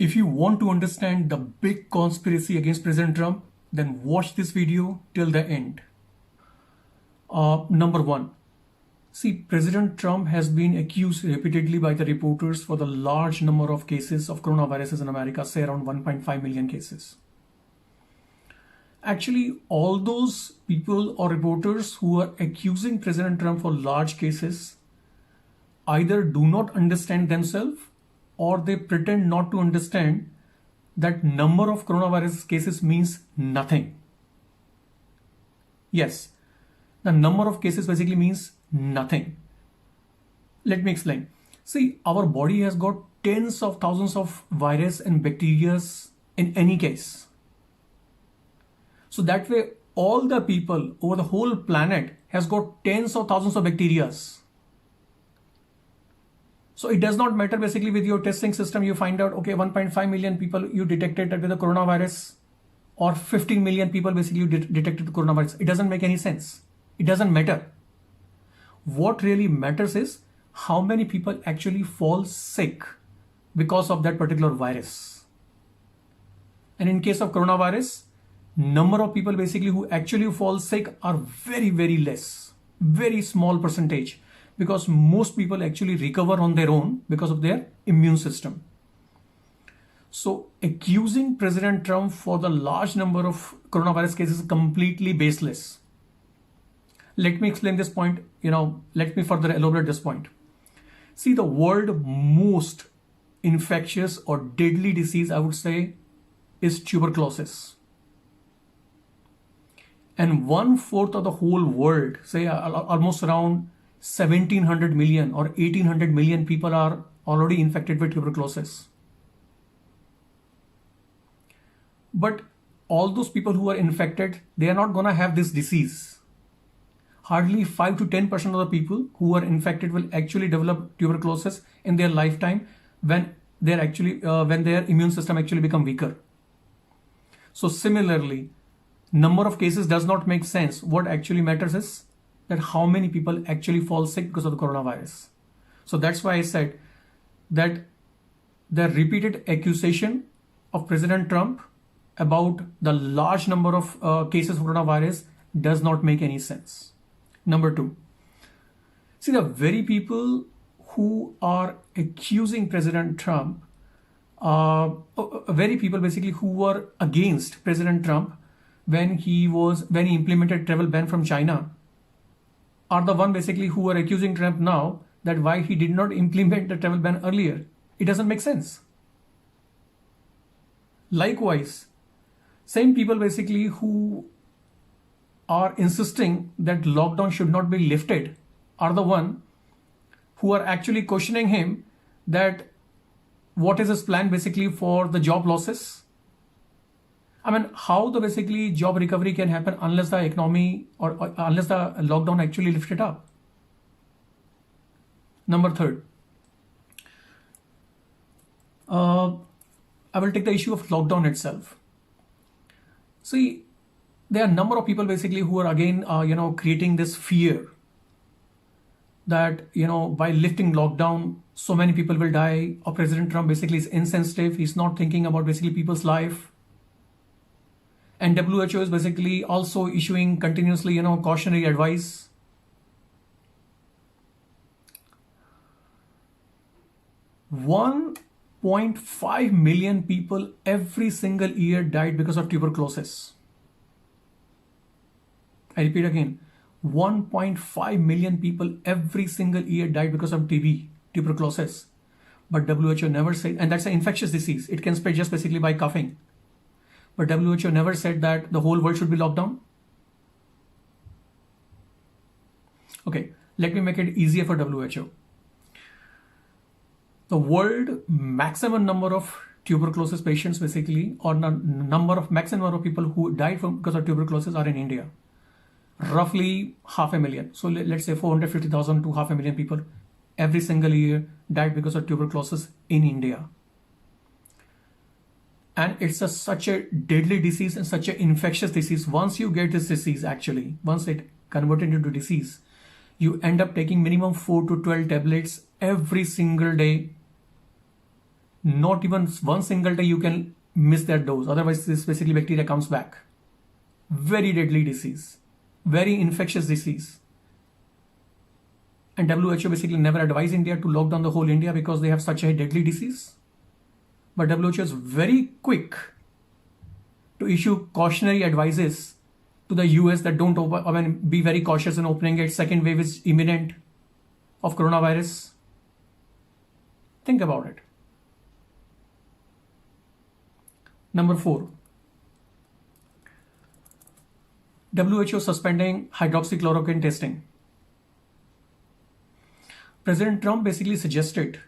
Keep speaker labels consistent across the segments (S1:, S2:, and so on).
S1: If you want to understand the big conspiracy against President Trump, then watch this video till the end. Number one, see, President Trump has been accused repeatedly by the reporters for the large number of cases of coronavirus in America, say around 1.5 million cases. Actually, all those people or reporters who are accusing President Trump for large cases either do not understand themselves or they pretend not to understand that number of coronavirus cases means nothing. Yes, the number of cases basically means nothing. Let me explain. See, our body has got tens of thousands of virus and bacteria in any case. So that way, all the people over the whole planet has got tens of thousands of bacteria. So it does not matter basically with your testing system, you find out, okay, 1.5 million people you detected with the coronavirus or 15 million people basically you detected the coronavirus. It doesn't make any sense. It doesn't matter. What really matters is how many people actually fall sick because of that particular virus. And in case of coronavirus, number of people basically who actually fall sick are very, very less, very small percentage, because most people actually recover on their own because of their immune system. So accusing President Trump for the large number of coronavirus cases is completely baseless. Let me explain this point, let me further elaborate this point. See, the world most infectious or deadly disease, I would say, is tuberculosis. And 1/4 of the whole world, say almost around 1700 million or 1800 million people are already infected with tuberculosis. But all those people who are infected, they are not going to have this disease. Hardly 5 to 10% of the people who are infected will actually develop tuberculosis in their lifetime when when their immune system actually become weaker. So similarly, number of cases does not make sense. What actually matters is that how many people actually fall sick because of the coronavirus. So that's why I said that the repeated accusation of President Trump about the large number of cases of coronavirus does not make any sense. Number two, see, the very people who are accusing President Trump, very people basically who were against President Trump when he implemented travel ban from China, are the one basically who are accusing Trump now that why he did not implement the travel ban earlier. It doesn't make sense. Likewise, same people basically who are insisting that lockdown should not be lifted are the one who are actually questioning him that what is his plan basically for the job losses. I mean, how the basically job recovery can happen unless the economy or unless the lockdown actually lifted up. Number third, I will take the issue of lockdown itself. See, there are a number of people basically who are again, creating this fear that, by lifting lockdown, so many people will die, or President Trump basically is insensitive. He's not thinking about basically people's life. And WHO is basically also issuing continuously, cautionary advice. $1.5 million people every single year died because of tuberculosis. I repeat again, 1.5 million people every single year died because of TB, tuberculosis. But WHO never said, and that's an infectious disease. It can spread just basically by coughing. But WHO never said that the whole world should be locked down. Okay, let me make it easier for WHO. The world maximum number of tuberculosis patients basically, or maximum number of people who died because of tuberculosis are in India. Roughly 500,000. So let's say 450,000 to 500,000 people every single year died because of tuberculosis in India. And it's such a deadly disease and such an infectious disease. Once you get this disease, actually, once it converted into disease, you end up taking minimum 4 to 12 tablets every single day not even one single day you can miss that dose. Otherwise, this basically bacteria comes back. Very deadly disease, very infectious disease. And WHO basically never advised India to lock down the whole India because they have such a deadly disease. But WHO is very quick to issue cautionary advices to the US that don't be very cautious in opening it. Second wave is imminent of coronavirus. Think about it. Number 4. WHO suspending hydroxychloroquine testing. President Trump basically suggested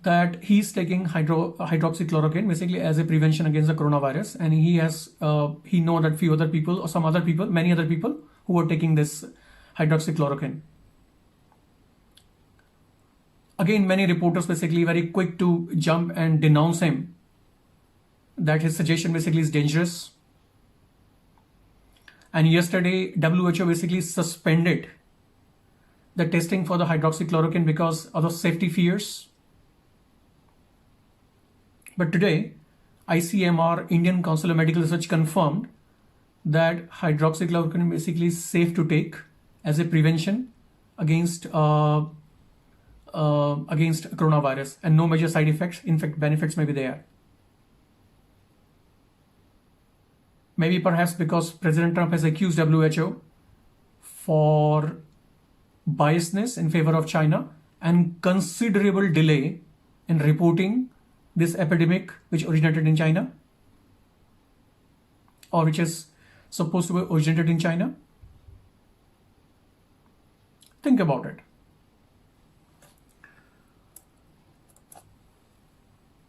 S1: that he's taking hydroxychloroquine basically as a prevention against the coronavirus, and he know that few other people or some other people, many other people who are taking this hydroxychloroquine. Again, many reporters basically very quick to jump and denounce him, that his suggestion basically is dangerous. And yesterday, WHO basically suspended the testing for the hydroxychloroquine because of the safety fears. But today, ICMR, Indian Council of Medical Research, confirmed that hydroxychloroquine basically is safe to take as a prevention against coronavirus, and no major side effects. In fact, benefits may be there. Maybe perhaps because President Trump has accused WHO for biasness in favor of China and considerable delay in reporting this epidemic which originated in China, or which is supposed to be originated in China. Think about it.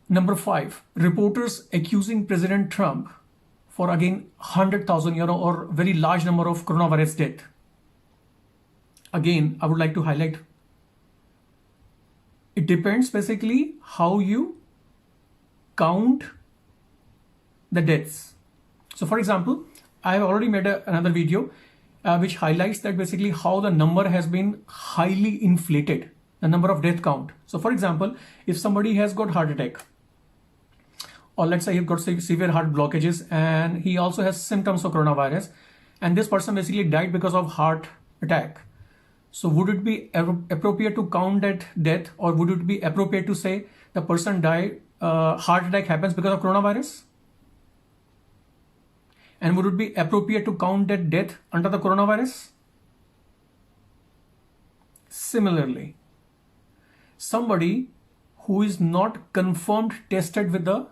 S1: Number 5, reporters accusing President Trump for again 100,000 or very large number of coronavirus death. Again, I would like to highlight, it depends basically how you count the deaths. So for example, I have already made another video which highlights that basically how the number has been highly inflated, the number of death count. So for example, if somebody has got heart attack, or let's say he's got severe heart blockages and he also has symptoms of coronavirus, and this person basically died because of heart attack. So would it be appropriate to count that death, or would it be appropriate to say the person died, heart attack happens because of coronavirus? And would it be appropriate to count that death under the coronavirus? Similarly, somebody who is not confirmed tested with the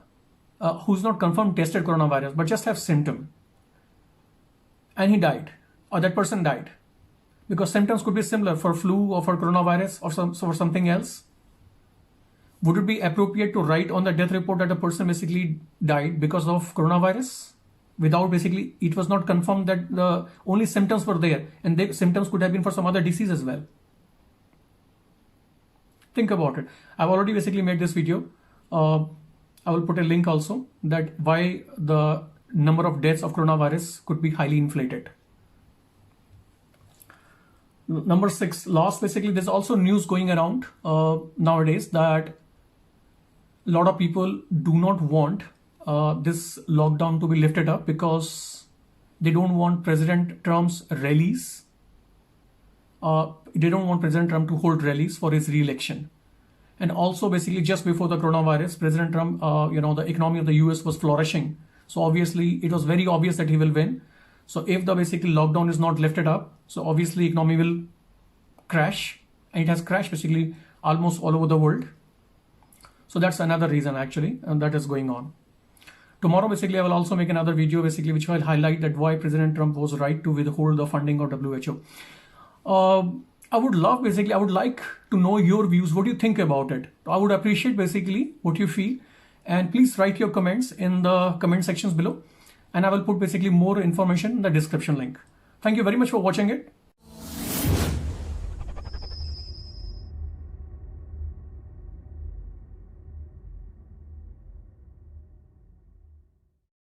S1: who's not confirmed tested coronavirus but just have symptom, and he died, or that person died, because symptoms could be similar for flu or for coronavirus or for something else. Would it be appropriate to write on the death report that the person basically died because of coronavirus without basically, it was not confirmed that the only symptoms were there, and the symptoms could have been for some other disease as well? Think about it. I've already basically made this video. I will put a link also, that why the number of deaths of coronavirus could be highly inflated. Number 6, loss. Basically, there's also news going around nowadays that a lot of people do not want this lockdown to be lifted up because they don't want President Trump's rallies. They don't want President Trump to hold rallies for his re-election. And also basically just before the coronavirus, President Trump, the economy of the US was flourishing. So obviously it was very obvious that he will win. So if the basically lockdown is not lifted up, so obviously economy will crash, and it has crashed basically almost all over the world. So that's another reason actually, and that is going on. Tomorrow basically I will also make another video basically which will highlight that why President Trump was right to withhold the funding of WHO. I would like to know your views. What do you think about it? I would appreciate basically what you feel, and please write your comments in the comment sections below, and I will put basically more information in the description link. Thank you very much for watching it.